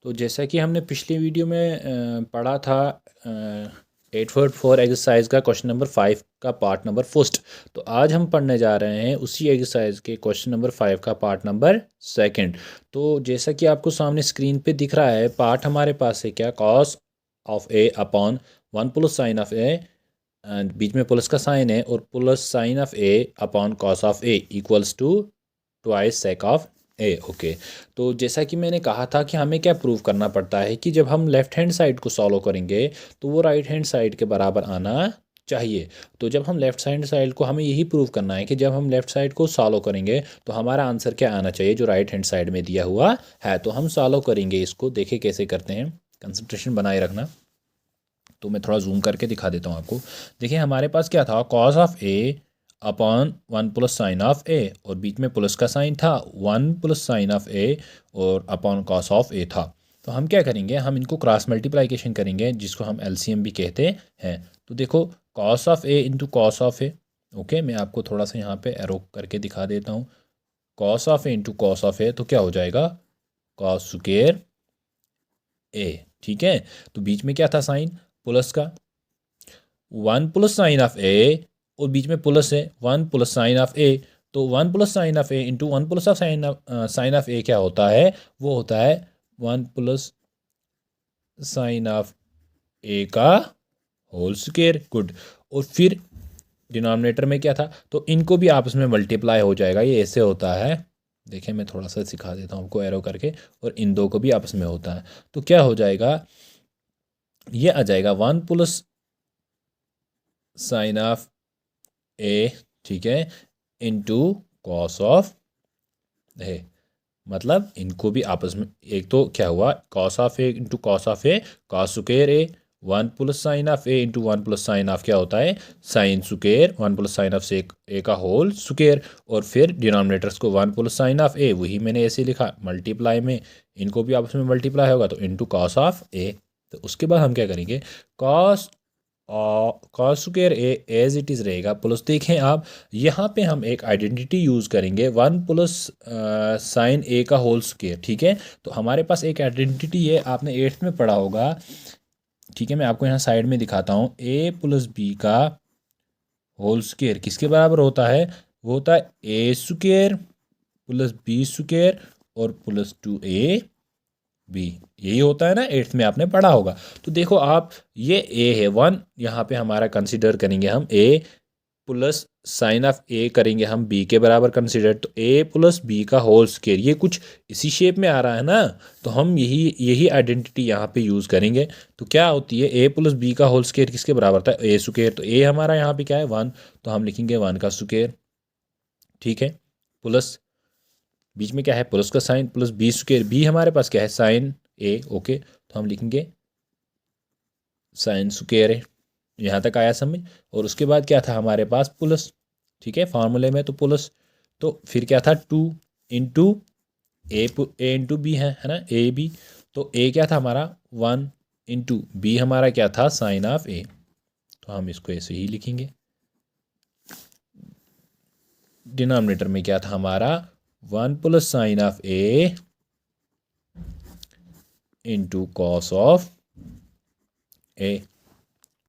तो जैसा कि हमने पिछली वीडियो में पढ़ा था 8.4 एक्सरसाइज का क्वेश्चन नंबर 5 का पार्ट नंबर फर्स्ट। तो आज हम पढ़ने जा रहे हैं उसी एक्सरसाइज के क्वेश्चन नंबर 5 का पार्ट नंबर सेकंड। तो जैसा कि आपको सामने स्क्रीन पे दिख रहा है, पार्ट हमारे पास है क्या, cos of A upon 1 plus sine of A, and बीच में प्लस का साइन है, और plus sine of A upon cos of A equals to twice sec of A. Okay, तो जैसा कि मैंने कहा था कि हमें क्या प्रूव करना पड़ता है कि जब हम लेफ्ट हैंड साइड को सॉल्व करेंगे तो वो राइट हैंड साइड के बराबर आना चाहिए। तो जब हम लेफ्ट हैंड साइड को, हमें यही प्रूव करना है कि जब हम लेफ्ट साइड को सॉल्व करेंगे तो हमारा आंसर क्या आना चाहिए जो राइट हैंड साइड में दिया हुआ है। तो हम सॉल्व करेंगे इसको, देखिए कैसे करते हैं, कंसंट्रेशन बनाए रखना। तो मैं थोड़ा जूम करके दिखा देता हूँ आपको। देखिए हमारे पास क्या था, cos of A upon 1 plus sine of A, और बीच में प्लस का साइन था, 1 प्लस साइन ऑफ ए और अपॉन कॉस ऑफ ए था। तो हम क्या करेंगे, हम इनको क्रॉस मल्टीप्लाइकेशन करेंगे जिसको हम एलसीएम भी कहते हैं। तो देखो cos of A into cos of A. Okay, मैं आपको थोड़ा सा यहाँ पे एरो करके दिखा देता हूँ। Cos of A into cos of A तो क्या हो जाएगा, कॉस स्क्वायर ए। ठीक है, तो बीच में क्या था साइन, प्लस का, 1 प्लस साइन ऑफ ए, और बीच में प्लस है 1 प्लस साइन ऑफ ए। तो 1 plus sine of A into 1 plus of sine of A क्या होता है, वो होता है 1 प्लस साइन ऑफ ए का होल स्क्वायर। गुड। और फिर डिनोमिनेटर में क्या था, तो इनको भी आपस में मल्टीप्लाई हो जाएगा, ये ऐसे होता है। देखिए मैं थोड़ा सा सिखा देता हूँ आपको एरो करके, और इन दो को भी आपस में होता है। तो क्या हो जाएगा, ये आ जाएगा 1 प्लस साइन ऑफ ए, ठीक है, इंटू कॉस ऑफ ए। मतलब इनको भी आपस में, एक तो क्या हुआ, cos of A into cos of A, cos square A, 1 plus sine of A into 1 plus sine of क्या होता है, sine square, 1 plus sine of से ए का होल स्क्वायर। और फिर डिनोमिनेटर्स को 1 प्लस साइन ऑफ ए, वही मैंने ऐसे लिखा, मल्टीप्लाई में इनको भी आपस में मल्टीप्लाई होगा तो इंटू कॉस ऑफ ए। तो उसके बाद हम क्या करेंगे, कॉस और cos square A as it is रहेगा, प्लस देखें आप यहाँ पे हम एक आइडेंटिटी यूज़ करेंगे, 1 प्लस साइन ए का होल स्क्वायर। ठीक है, तो हमारे पास एक आइडेंटिटी है, आपने 8th में पढ़ा होगा। ठीक है, मैं आपको यहाँ साइड में दिखाता हूँ, ए प्लस बी का होल स्क्वायर किसके बराबर होता है, वो होता है ए स्क्वायर प्लस बी स्क्वायर और प्लस 2 बी। यही होता है ना, 8th में आपने पढ़ा होगा। तो देखो आप, ये ए है 1, यहाँ पे हमारा कंसिडर करेंगे हम ए, प्लस साइन ऑफ ए करेंगे हम बी के बराबर कंसिडर, तो ए प्लस बी का होल स्क्वायर, ये कुछ इसी शेप में आ रहा है ना, तो हम यही यही आइडेंटिटी यहाँ पे यूज़ करेंगे। तो क्या होती है, ए प्लस बी का होल स्क्वायर किसके बराबर था, ए स्क्वायर, तो ए हमारा यहाँ पे क्या है 1, तो हम लिखेंगे 1 का स्क्वायर। ठीक है, प्लस बीच में क्या है, प्लस का sine, plus B square, B हमारे पास क्या है, साइन ए। ओके, तो हम लिखेंगे साइन स्क्वायर है। यहाँ तक आया समझ। और उसके बाद क्या था हमारे पास, प्लस। ठीक है, फार्मूले में तो प्लस, तो फिर क्या था 2 इंटू ए, ए इंटू बी है ना, ए बी। तो ए क्या था हमारा 1 इंटू बी हमारा क्या था, साइन ऑफ ए। तो हम इसको ऐसे ही लिखेंगे। डिनोमिनेटर में क्या था हमारा, 1 plus sine of A into cos of A.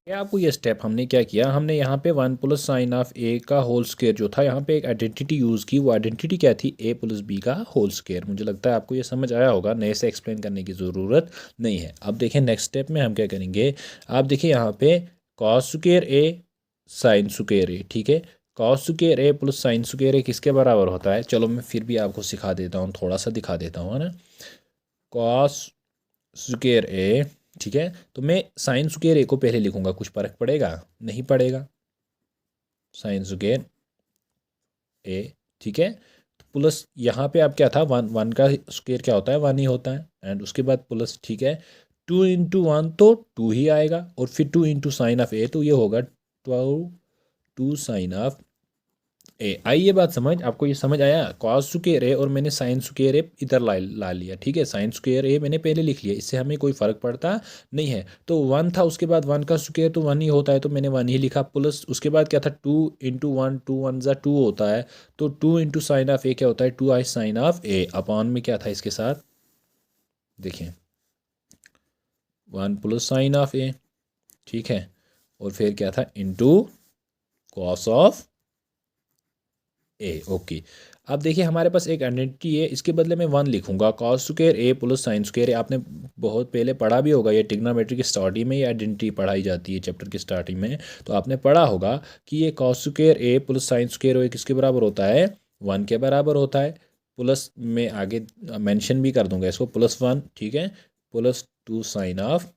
क्या आपको ये स्टेप हमने क्या किया, हमने यहाँ पे 1 प्लस साइन ऑफ ए का होल स्क्वायर जो था, यहाँ पे एक आइडेंटिटी यूज़ की। वो आइडेंटिटी क्या थी, ए प्लस बी का होल स्क्वायर। मुझे लगता है आपको ये समझ आया होगा, नए से एक्सप्लेन करने की ज़रूरत नहीं है। अब देखें नेक्स्ट स्टेप में हम क्या करेंगे, आप देखिए यहाँ पे कॉस स्क्वायर ए साइन स्क्वायर ए। ठीक है, कॉस स्क्वायर ए प्लस साइन स्क्वायर ए किसके बराबर होता है, चलो मैं फिर भी आपको सिखा देता हूँ, थोड़ा सा दिखा देता हूँ, है ना। कॉस स्क्वायर ए, ठीक है, तो मैं साइन स्क्वायर ए को पहले लिखूंगा, कुछ फर्क पड़ेगा, नहीं पड़ेगा, साइन स्क्वायर ए। ठीक है, तो प्लस यहाँ पे आप क्या था, 1, 1 का स्क्वायर क्या होता है, 1 ही होता है, एंड उसके बाद प्लस। ठीक है, 2 इंटू 1 तो 2 ही आएगा, और फिर 2 इंटू साइन ऑफ ए, तो ये होगा 2 साइन ऑफ ए। आई ये बात समझ, आपको ये समझ आया, कॉस स्क्वायर ए और मैंने साइन स्क्वायर ए इधर ला लिया। ठीक है, साइन स्क्वायर ए मैंने पहले लिख लिया, इससे हमें कोई फर्क पड़ता नहीं है। तो 1 था, उसके बाद 1 का स्क्वायर तो 1 ही होता है, तो मैंने 1 ही लिखा, प्लस उसके बाद क्या था 2 इंटू 1, 2 1 ज़ा 2 होता है, तो 2 इंटू साइन ऑफ ए क्या होता है, 2 आई साइन ऑफ ए, अपॉन में क्या था इसके साथ, देखें one plus sine of A, ठीक है, और फिर क्या था, into cos of A. Okay, अब देखिए हमारे पास एक आइडेंटिटी है, इसके बदले में वन लिखूंगा, कॉस स्क्वायर ए प्लस साइन स्क्वायर ए। आपने बहुत पहले पढ़ा भी होगा, ये ट्रिग्नोमेट्री की स्टार्टिंग में ये आइडेंटिटी पढ़ाई जाती है चैप्टर की स्टार्टिंग में। तो आपने पढ़ा होगा कि ये कॉस स्क्वायर ए प्लस साइन स्क्वायर ए किसके बराबर होता है, वन के बराबर होता है। प्लस में आगे मेंशन भी कर दूंगा इसको, प्लस वन, ठीक है, प्लस टू साइन ऑफ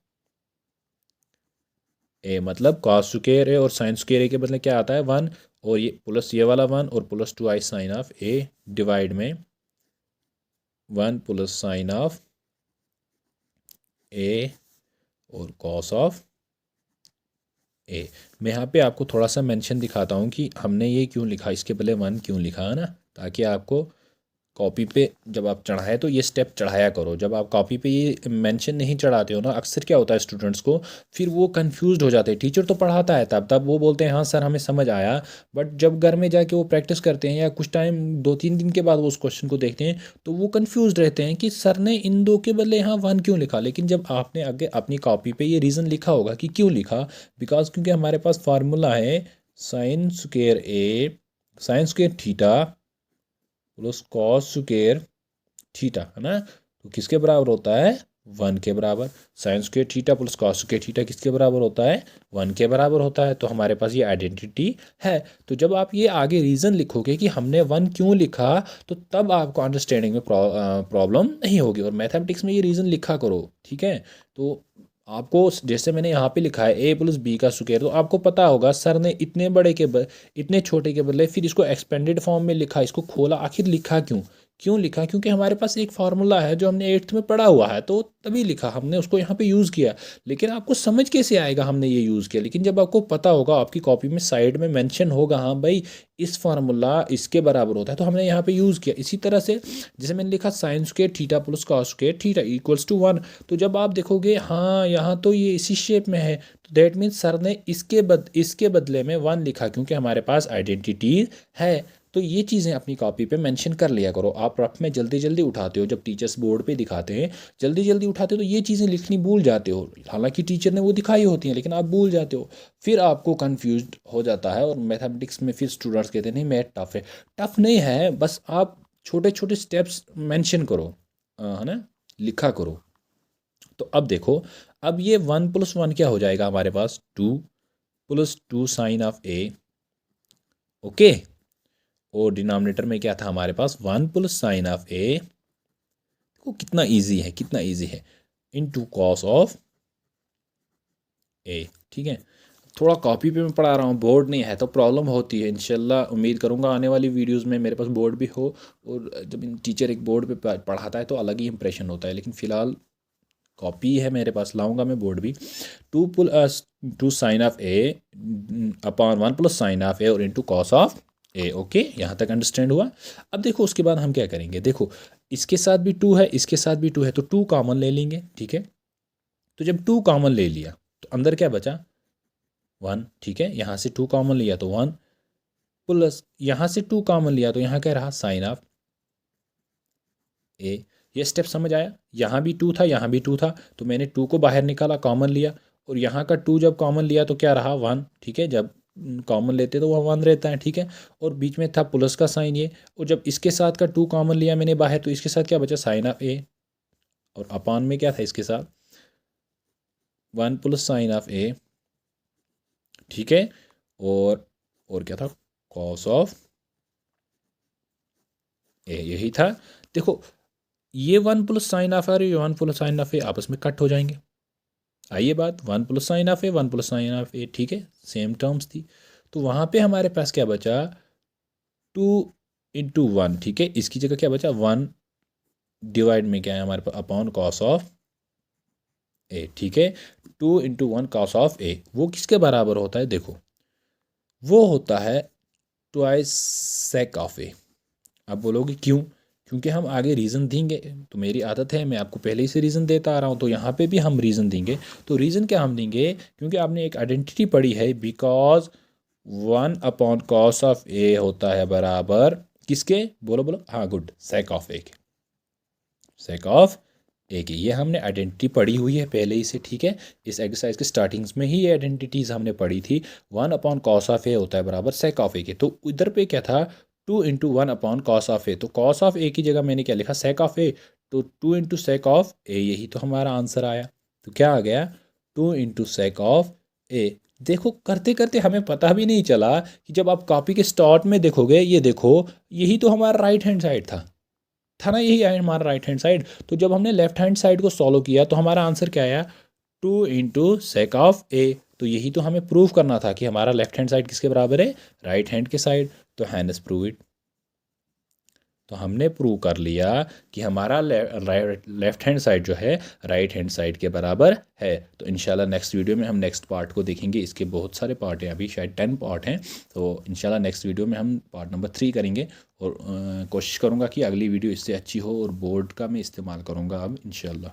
ए, मतलब कॉस स्क्वायर ए और साइन स्क्वायर ए के बदले क्या आता है, वन, और ये प्लस ये वाला वन और plus two I sine of A divide में one plus sine of A और कॉस ऑफ ए। मैं यहाँ पे आपको थोड़ा सा मेंशन दिखाता हूँ कि हमने ये क्यों लिखा, इसके पहले वन क्यों लिखा है ना, ताकि आपको कॉपी पे जब आप चढ़ाए तो ये स्टेप चढ़ाया करो। जब आप कॉपी पे ये मेंशन नहीं चढ़ाते हो ना, अक्सर क्या होता है स्टूडेंट्स को, फिर वो कंफ्यूज्ड हो जाते हैं। टीचर तो पढ़ाता है तब वो बोलते हैं हाँ सर हमें समझ आया, बट जब घर में जाके वो प्रैक्टिस करते हैं या कुछ टाइम 2-3 दिन के बाद वो उस क्वेश्चन को देखते हैं तो वो कन्फ्यूज रहते हैं कि सर ने इन दो के बदले यहाँ वन क्यों लिखा। लेकिन जब आपने आगे अपनी कॉपी पर ये रीज़न लिखा होगा कि क्यों लिखा, बिकॉज क्योंकि हमारे पास फार्मूला है sine square A sine square theta plus cos square theta, है ना, तो किसके बराबर होता है, वन के बराबर। Sign square theta plus cos square theta किसके बराबर होता है, वन के बराबर होता है। तो हमारे पास ये आइडेंटिटी है। तो जब आप ये आगे रीज़न लिखोगे कि हमने वन क्यों लिखा, तो तब आपको अंडरस्टैंडिंग में प्रॉब्लम नहीं होगी। और मैथमेटिक्स में ये रीज़न लिखा करो, ठीक है। तो आपको जैसे मैंने यहाँ पे लिखा है ए प्लस बी का स्क्वायर, तो आपको पता होगा सर ने इतने बड़े के इतने छोटे के बदले फिर इसको एक्सपेंडेड फॉर्म में लिखा, इसको खोला, आखिर लिखा क्यों, क्यों लिखा, क्योंकि हमारे पास एक फार्मूला है जो हमने 8th में पढ़ा हुआ है, तो तभी लिखा हमने, उसको यहाँ पे यूज़ किया। लेकिन आपको समझ कैसे आएगा हमने ये यूज़ किया, लेकिन जब आपको पता होगा, आपकी कॉपी में साइड में मेंशन होगा हाँ भाई इस फार्मूला इसके बराबर होता है, तो हमने यहाँ पे यूज़ किया। इसी तरह से जैसे मैंने लिखा sine square theta plus cos square theta equals to one, तो जब आप देखोगे हाँ यहाँ तो ये इसी शेप में है, तो दैट मीन्स सर ने इसके बदले में वन लिखा, क्योंकि हमारे पास आइडेंटिटी है। तो ये चीज़ें अपनी कॉपी पे मेंशन कर लिया करो। आप रफ में जल्दी जल्दी उठाते हो, जब टीचर्स बोर्ड पे दिखाते हैं जल्दी जल्दी उठाते हो, तो ये चीज़ें लिखनी भूल जाते हो। हालांकि टीचर ने वो दिखाई होती हैं, लेकिन आप भूल जाते हो, फिर आपको कंफ्यूज हो जाता है। और मैथमेटिक्स में फिर स्टूडेंट्स कहते हैं नहीं मैथ टफ है। टफ नहीं है, बस आप छोटे छोटे स्टेप्स मेंशन करो, है ना, लिखा करो। तो अब देखो, अब ये वन प्लस वन क्या हो जाएगा हमारे पास, two plus two sine of A, okay. और डिनोमिनेटर में क्या था हमारे पास, one plus sine of A, देखो कितना इजी है, कितना इजी है, इनटू कॉस ऑफ ए, ठीक है। थोड़ा कॉपी पे मैं पढ़ा रहा हूँ, बोर्ड नहीं है तो प्रॉब्लम होती है। इंशाल्लाह उम्मीद करूँगा आने वाली वीडियोस में मेरे पास बोर्ड भी हो, और जब टीचर एक बोर्ड पे पढ़ाता है तो अलग ही इंप्रेशन होता है। लेकिन फ़िलहाल कॉपी है मेरे पास, लाऊंगा मैं बोर्ड भी। Two sine of A upon one plus sine of A और into cos of A, okay, यहाँ तक अंडरस्टैंड हुआ। अब देखो उसके बाद हम क्या करेंगे, देखो इसके साथ भी टू है, इसके साथ भी टू है, तो टू कॉमन ले लेंगे, ठीक है। तो जब टू कॉमन ले लिया तो अंदर क्या बचा, वन, ठीक है। यहाँ से टू कॉमन लिया तो वन, प्लस यहाँ से टू कॉमन लिया तो यहाँ क्या रहा, साइन ऑफ ए। ये स्टेप समझ आया, यहाँ भी टू था, यहाँ भी टू था, तो मैंने टू को बाहर निकाला, कॉमन लिया, और यहाँ का टू जब कॉमन लिया तो क्या रहा, वन, ठीक है। जब कॉमन लेते तो वह वन रहता है, ठीक है। और बीच में था प्लस का साइन ये, और जब इसके साथ का टू कॉमन लिया मैंने बाहर, तो इसके साथ क्या बचा, साइन ऑफ ए, और अपान में क्या था इसके साथ, one plus sine of A, ठीक है। और क्या था, कॉस ऑफ ए, यही था। देखो ये वन प्लस साइन ऑफ आ रही है, one plus sine of A आपस में कट हो जाएंगे। आइए बात, one plus sine of A, one plus sine of A, ठीक है, सेम टर्म्स थी। तो वहाँ पे हमारे पास क्या बचा, टू इंटू वन, ठीक है। इसकी जगह क्या बचा, वन डिवाइड में क्या है हमारे पास, अपॉन कॉस ऑफ ए, ठीक है। Two into one cos of A, वो किसके बराबर होता है, देखो वो होता है ट्वाइस सेक ऑफ ए। आप बोलोगे क्यों, क्योंकि हम आगे रीज़न देंगे, तो मेरी आदत है मैं आपको पहले ही से रीज़न देता आ रहा हूँ, तो यहाँ पे भी हम रीज़न देंगे। तो रीज़न क्या हम देंगे, क्योंकि आपने एक आइडेंटिटी पढ़ी है, because one upon cos of A होता है बराबर किसके, बोलो बोलो, हाँ गुड, सेक ऑफ ए के, सेक ऑफ ए की। ये हमने आइडेंटिटी पढ़ी हुई है पहले ही से, ठीक है। इस एक्सरसाइज के स्टार्टिंग्स में ही ये आइडेंटिटीज़ हमने पढ़ी थी। 1/cos होता है बराबर sec ऑफ ए के। तो इधर पे क्या था, 2 × 1/cos ऑफ ए। तो cos ऑफ ए की जगह मैंने क्या लिखा, sec ऑफ ए। तो 2 × sec ऑफ ए, यही तो हमारा आंसर आया। तो क्या आ गया, 2 × sec ऑफ ए। देखो करते करते हमें पता भी नहीं चला कि जब आप कॉपी के स्टार्ट में देखोगे, ये देखो यही तो हमारा राइट हैंड साइड था ना, यही आया हमारा राइट हैंड साइड। तो जब हमने लेफ्ट हैंड साइड को सॉल्व किया तो हमारा आंसर क्या आया, 2 × sec ऑफ ए। तो यही तो हमें प्रूव करना था कि हमारा लेफ्ट हैंड साइड किसके बराबर है, राइट हैंड के साइड। तो हैंस प्रूव इट। तो हमने प्रूव कर लिया कि हमारा लेफ्ट हैंड साइड जो है राइट हैंड साइड के बराबर है। तो इंशाल्लाह नेक्स्ट वीडियो में हम नेक्स्ट पार्ट को देखेंगे। इसके बहुत सारे पार्ट हैं, अभी शायद 10 पार्ट हैं। तो इंशाल्लाह नेक्स्ट वीडियो में हम पार्ट नंबर 3 करेंगे। और कोशिश करूँगा कि अगली वीडियो इससे अच्छी हो, और बोर्ड का मैं इस्तेमाल करूँगा अब इंशाल्लाह।